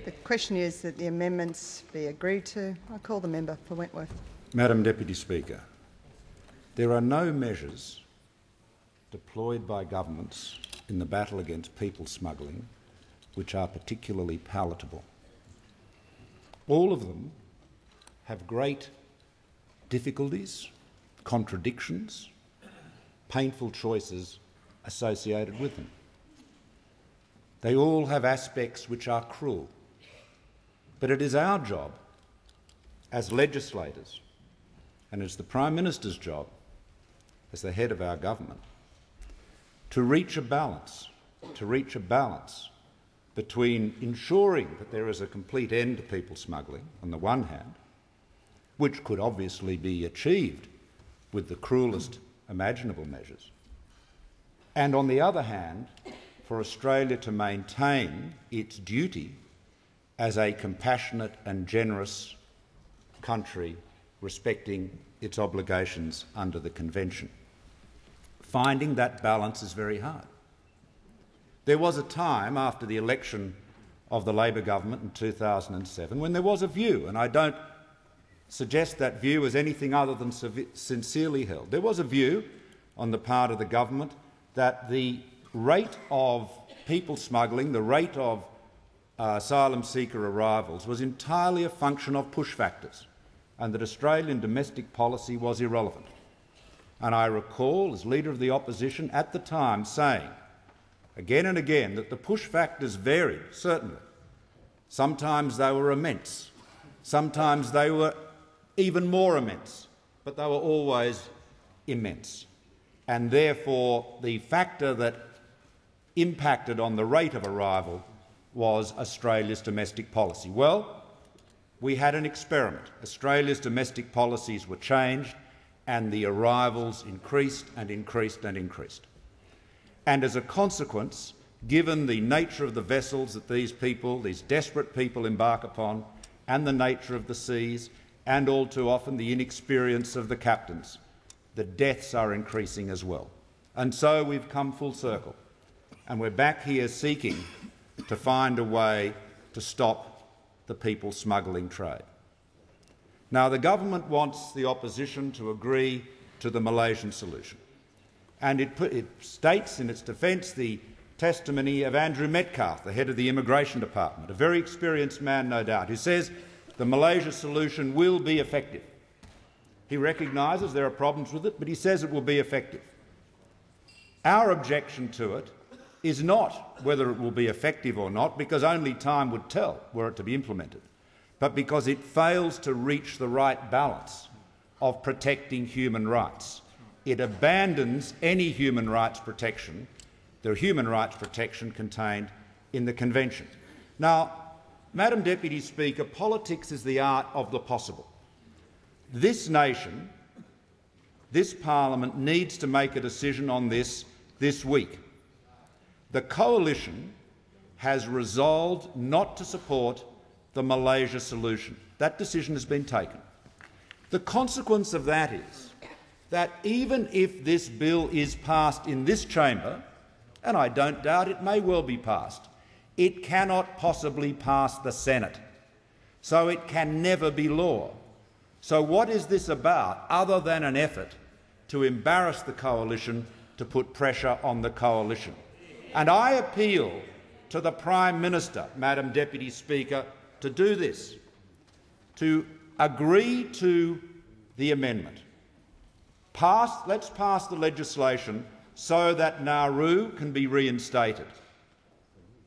The question is that the amendments be agreed to. I call the member for Wentworth. Madam Deputy Speaker, there are no measures deployed by governments in the battle against people smuggling which are particularly palatable. All of them have great difficulties, contradictions, painful choices associated with them. They all have aspects which are cruel. But it is our job as legislators, and it's the Prime Minister's job as the head of our government, to reach a balance between ensuring that there is a complete end to people smuggling on the one hand, which could obviously be achieved with the cruelest imaginable measures, and on the other hand, for Australia to maintain its duty as a compassionate and generous country respecting its obligations under the Convention. Finding that balance is very hard. There was a time after the election of the Labor government in 2007 when there was a view, and I don't suggest that view as anything other than sincerely held. There was a view on the part of the government that the rate of people smuggling, the rate of asylum seeker arrivals was entirely a function of push factors, and that Australian domestic policy was irrelevant. And I recall, as Leader of the Opposition at the time, saying again and again that the push factors varied, certainly. Sometimes they were immense, sometimes they were even more immense, but they were always immense. And therefore the factor that impacted on the rate of arrival was Australia's domestic policy. Well, we had an experiment. Australia's domestic policies were changed and the arrivals increased and increased and increased. And as a consequence, given the nature of the vessels that these people, these desperate people, embark upon, and the nature of the seas, and all too often the inexperience of the captains, the deaths are increasing as well. And so we've come full circle, and we're back here seeking to find a way to stop the people smuggling trade. Now, the government wants the opposition to agree to the Malaysian solution, and it states in its defence the testimony of Andrew Metcalfe, the head of the Immigration Department, a very experienced man, no doubt, who says the Malaysia solution will be effective. He recognises there are problems with it, but he says it will be effective. Our objection to it is not whether it will be effective or not, because only time would tell were it to be implemented, but because it fails to reach the right balance of protecting human rights. It abandons any human rights protection, the human rights protection contained in the Convention. Now, Madam Deputy Speaker, politics is the art of the possible. This nation, this parliament, needs to make a decision on this week. The coalition has resolved not to support the Malaysia solution. That decision has been taken. The consequence of that is that even if this bill is passed in this chamber, and I don't doubt it may well be passed, it cannot possibly pass the Senate. So it can never be law. So what is this about other than an effort to embarrass the coalition, to put pressure on the coalition? And I appeal to the Prime Minister, Madam Deputy Speaker, to do this, to agree to the amendment. Let's pass the legislation so that Nauru can be reinstated.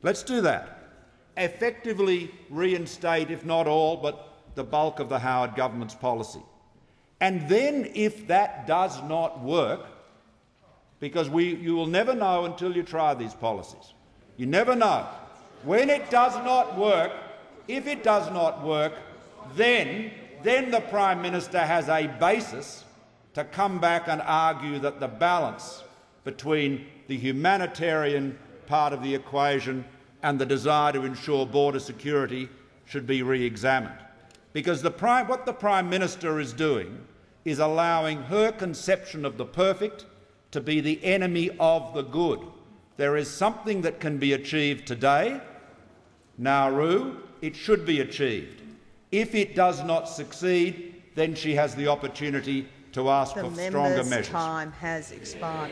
Let's do that. Effectively reinstate, if not all, but the bulk of the Howard government's policy. And then, if that does not work, because you will never know until you try these policies. You never know. When it does not work, if it does not work, then the Prime Minister has a basis to come back and argue that the balance between the humanitarian part of the equation and the desire to ensure border security should be re-examined. Because what the Prime Minister is doing is allowing her conception of the perfect to be the enemy of the good. There is something that can be achieved today Nauru, it should be achieved. If it does not succeed, then she has the opportunity to ask for stronger measures. The member's time has expired.